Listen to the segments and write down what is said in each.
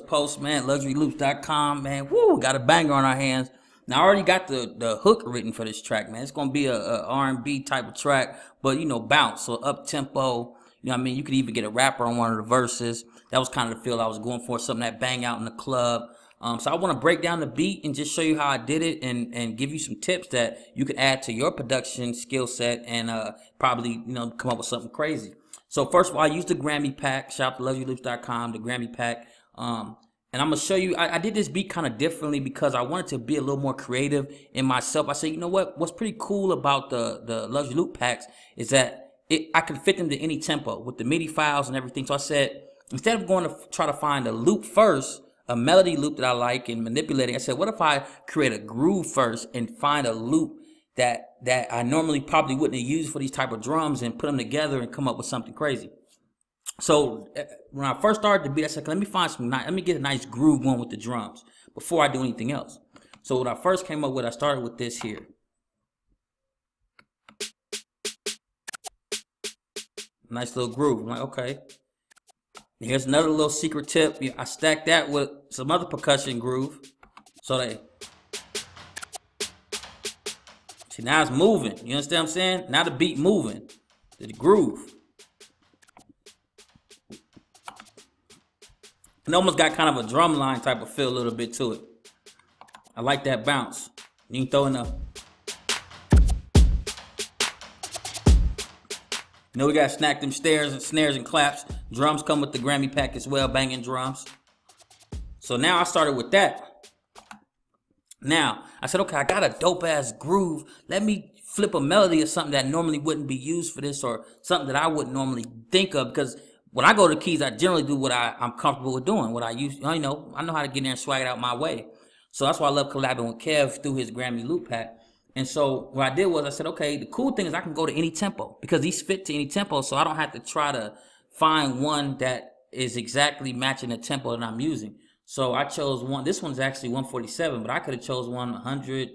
Postman, luxuryloops.com, man. Woo, got a banger on our hands. Now I already got the hook written for this track, man. It's gonna be a R&B type of track, but you know, bounce, so up tempo. You know what I mean? You could even get a rapper on one of the verses. That was kind of the feel I was going for, something that bang out in the club. So I want to break down the beat and just show you how I did it, and give you some tips that you could add to your production skill set, and probably, you know, come up with something crazy. So first of all, I used the Grammy pack. Shout out to luxuryloops.com, the Grammy pack. And I'm gonna show you, I did this beat kind of differently because I wanted to be a little more creative in myself. I said, you know what's pretty cool about the Luxury Loop packs is that I can fit them to any tempo with the MIDI files and everything. So I said, instead of going to try to find a loop first, a melody loop that I like and manipulating, I said, what if I create a groove first and find a loop that I normally probably wouldn't have used for these type of drums, and put them together and come up with something crazy. So when I first started the beat, I said, let me get a nice groove going with the drums before I do anything else. So when I first came up with, I started with this here. Nice little groove. I'm like, okay. Here's another little secret tip. I stacked that with some other percussion groove. So see, now it's moving. You understand what I'm saying? Now the beat moving. The groove. It almost got kind of a drum line type of feel a little bit to it. I like that bounce. You can throw in a... You know, we got to snack them snares and claps. Drums come with the Grammy pack as well, banging drums. So now I started with that. Now, I said, okay, I got a dope-ass groove. Let me flip a melody or something that normally wouldn't be used for this, or something that I wouldn't normally think of, because when I go to keys, I generally do what I'm comfortable with doing, what I use. You know, I know how to get in there and swag it out my way. So that's why I love collabing with Kev through his Grammy loop pack. And so what I did was I said, okay, the cool thing is I can go to any tempo because these fit to any tempo, so I don't have to try to find one that is exactly matching the tempo that I'm using. So I chose one. This one's actually 147, but I could have chose one 100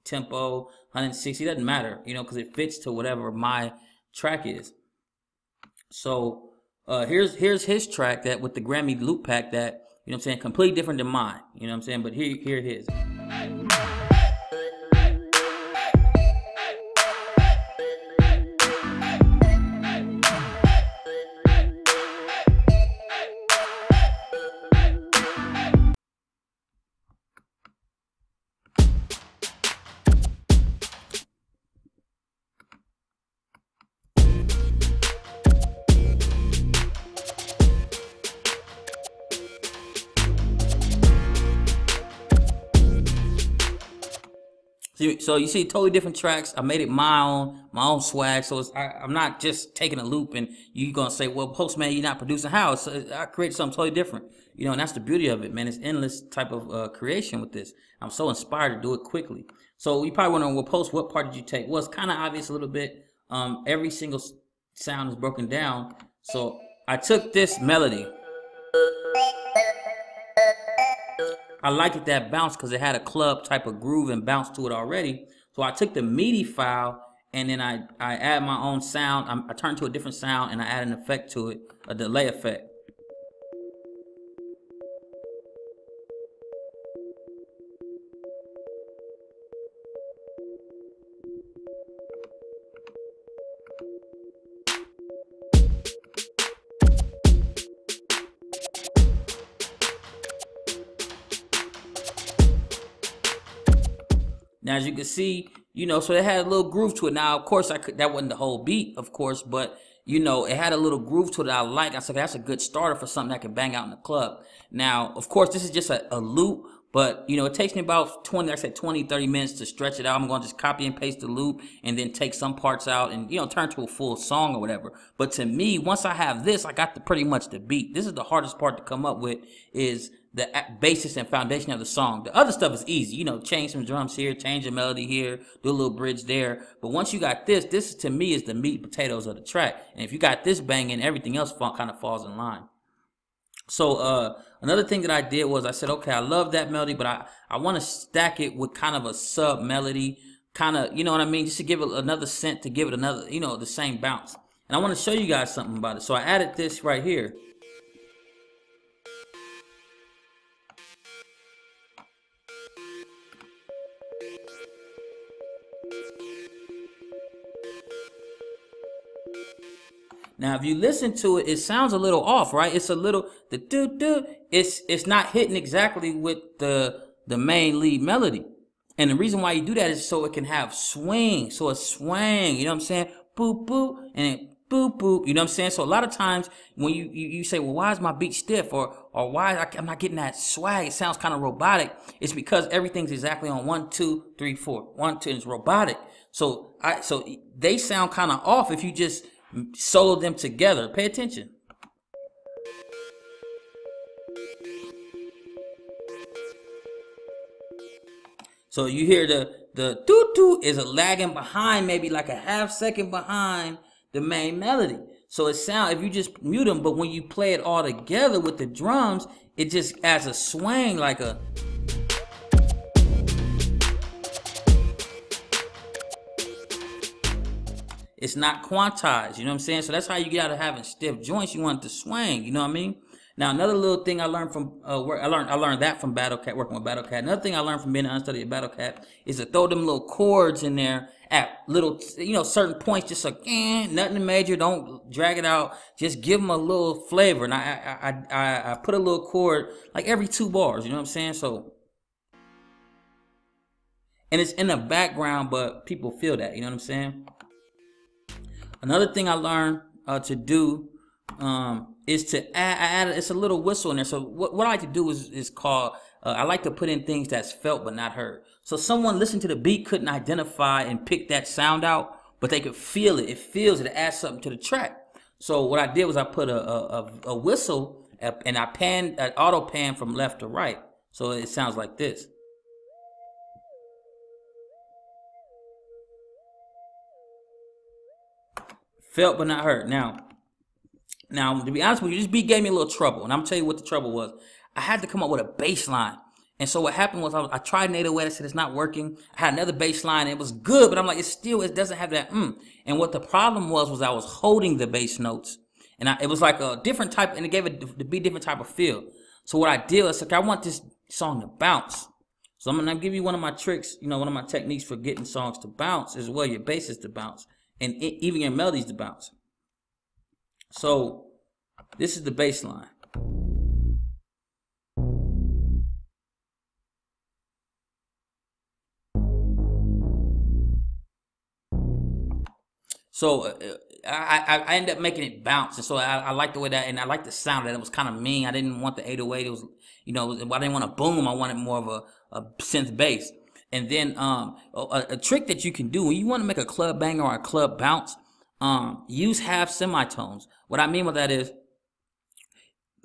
tempo, 160. It doesn't matter, you know, because it fits to whatever my track is. So here's his track that with the Grammy loop pack that, you know what I'm saying, completely different than mine. You know what I'm saying? But here it is. So you see totally different tracks. I made it my own swag. So I'm not just taking a loop and you're going to say, well, Postman, you're not producing how. So I created something totally different. You know, and that's the beauty of it, man. It's endless type of creation with this. I'm so inspired to do it quickly. So you probably wondering, well, Post, what part did you take? Well, it's kind of obvious a little bit. Every single sound is broken down. So I took this melody. I liked it that bounce because it had a club type of groove and bounce to it already. So I took the MIDI file and then I add my own sound. I turned to a different sound and I add an effect to it, a delay effect. Now, as you can see, you know, so it had a little groove to it. Now, of course, that wasn't the whole beat, of course, but, you know, it had a little groove to it that I like. I said, that's a good starter for something that can bang out in the club. Now, of course, this is just a loop, but, you know, it takes me about 20, 30 minutes to stretch it out. I'm going to just copy and paste the loop and then take some parts out and, you know, turn to a full song or whatever. But to me, once I have this, I got pretty much the beat. This is the hardest part to come up with, is the basis and foundation of the song. The other stuff is easy, you know, change some drums here, change a melody here, do a little bridge there. But once you got this to me is the meat and potatoes of the track. And if you got this banging, everything else kind of falls in line. So another thing that I did was I said, okay, I love that melody, but I want to stack it with kind of a sub melody, kind of, you know what I mean, just to give it another scent, to give it another, you know, the same bounce. And I want to show you guys something about it. So I added this right here. Now, if you listen to it, it sounds a little off, right? It's a little the do do. It's not hitting exactly with the main lead melody. And the reason why you do that is so it can have swing. So a swing, you know what I'm saying? Boop boop and then boop boop. You know what I'm saying? So a lot of times when you say, well, why is my beat stiff, or why I'm not getting that swag? It sounds kind of robotic. It's because everything's exactly on 1 2 3 4. 1 2. It's robotic. So they sound kind of off if you just solo them together. Pay attention. So you hear the doo doo is a lagging behind, maybe like a half second behind the main melody. So it sound, if you just mute them, but when you play it all together with the drums, it just adds a swing, like a. It's not quantized, you know what I'm saying? So that's how you get out of having stiff joints. You want it to swing, you know what I mean? Now, another little thing I learned from work, I learned that from BattleCat, working with BattleCat. Another thing I learned from being an unstudied BattleCat is to throw them little chords in there at little, certain points, just like, nothing major, don't drag it out. Just give them a little flavor. And I put a little chord like every 2 bars, you know what I'm saying? So, and it's in the background, but people feel that, you know what I'm saying? Another thing I learned to do is to add it's a little whistle in there. So what I like to do is called, I like to put in things that's felt but not heard. So someone listening to the beat couldn't identify and pick that sound out, but they could feel it. It feels it, adds something to the track. So what I did was I put a whistle and I auto pan from left to right. So it sounds like this. Felt but not heard. Now, to be honest with you, this beat gave me a little trouble. And I'm going to tell you what the trouble was. I had to come up with a bass line. And so what happened was I tried an 808. I said, it's not working. I had another bass line. It was good, but I'm like, it doesn't have that And what the problem was I was holding the bass notes. And it was like a different type, and it gave it the beat different type of feel. So what I did was, I want this song to bounce. So I'm going to give you one of my tricks, one of my techniques for getting songs to bounce as well, your basses to bounce. And even your melodies to bounce. So this is the bass line. So I ended up making it bounce, and so I like the way that, and I like the sound that it was kind of mean. I didn't want the 808. It was, I didn't want a boom. I wanted more of a synth bass. And then a trick that you can do when you want to make a club banger or a club bounce, use half semitones. What I mean by that is,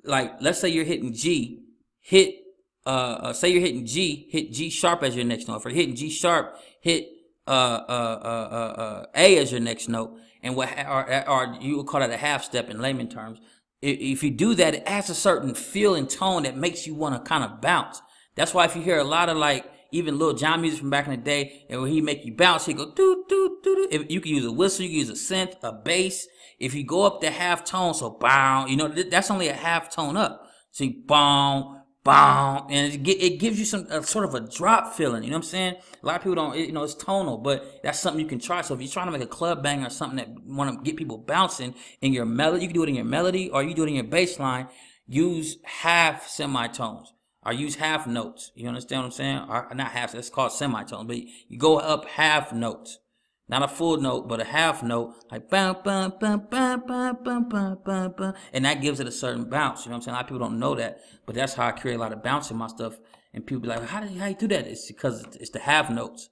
like, let's say you're hitting G, say you're hitting G, hit G sharp as your next note. If you're hitting G sharp, hit A as your next note, and or you would call that a half step in layman terms. If you do that, it adds a certain feel and tone that makes you want to kind of bounce. That's why if you hear a lot of, like, even Lil Jon music from back in the day, and when he make you bounce, he go doo doo doo doo. If you can use a whistle, you can use a synth, a bass. If you go up to half tone, so bow, that's only a half tone up. So you bow, bow, and it gives you some sort of a drop feeling. You know what I'm saying? A lot of people don't, it's tonal, but that's something you can try. So if you're trying to make a club banger or something that want to get people bouncing in your melody, you can do it in your melody, or you do it in your bass line. Use half semitones. Or use half notes. You understand what I'm saying? Or not half, that's called semitones. But you go up half notes. Not a full note, but a half note. Like bam, bam, bam, bam, bam, bam, bam, bam, bam. And that gives it a certain bounce. You know what I'm saying? A lot of people don't know that. But that's how I create a lot of bounce in my stuff. And people be like, how you do that? It's because it's the half notes.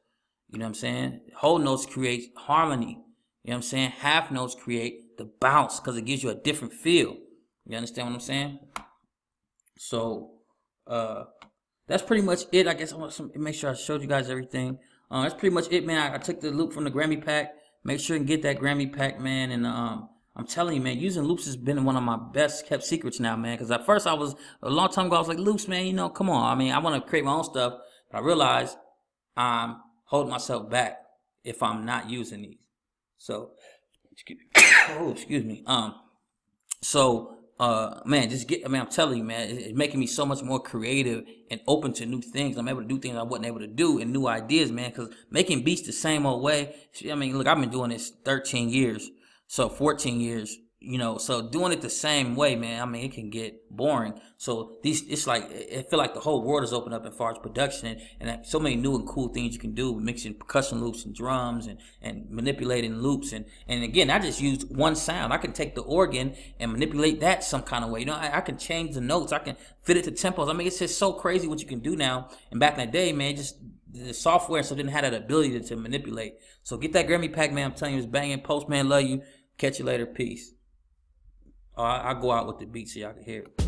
You know what I'm saying? Whole notes create harmony. You know what I'm saying? Half notes create the bounce because it gives you a different feel. You understand what I'm saying? So that's pretty much it. I guess I want to make sure I showed you guys everything. That's pretty much it, man. I took the loop from the Grammy pack. Make sure and get that Grammy pack, man. And I'm telling you, man, using loops has been one of my best kept secrets now, man. Because at first a long time ago, I was like, loops, man, come on. I mean, I want to create my own stuff. But I realized I'm holding myself back if I'm not using these. So, excuse me. Man, I'm telling you, man, it's making me so much more creative and open to new things. I'm able to do things I wasn't able to do and new ideas, man, because making beats the same old way. I mean, look, I've been doing this 13 years, so 14 years. You know, so doing it the same way, man, I mean, it can get boring. So these, it's like, I feel like the whole world is opened up as far as production, and so many new and cool things you can do, mixing percussion loops and drums, and manipulating loops. And again, I just used one sound. I can take the organ and manipulate that some kind of way. You know, I can change the notes. I can fit it to tempos. I mean, it's just so crazy what you can do now. And back in the day, man, just the software so didn't have that ability to manipulate. So get that Grammy pack, man. I'm telling you, it's banging. Postman, love you. Catch you later. Peace. I'll go out with the beat so y'all can hear it.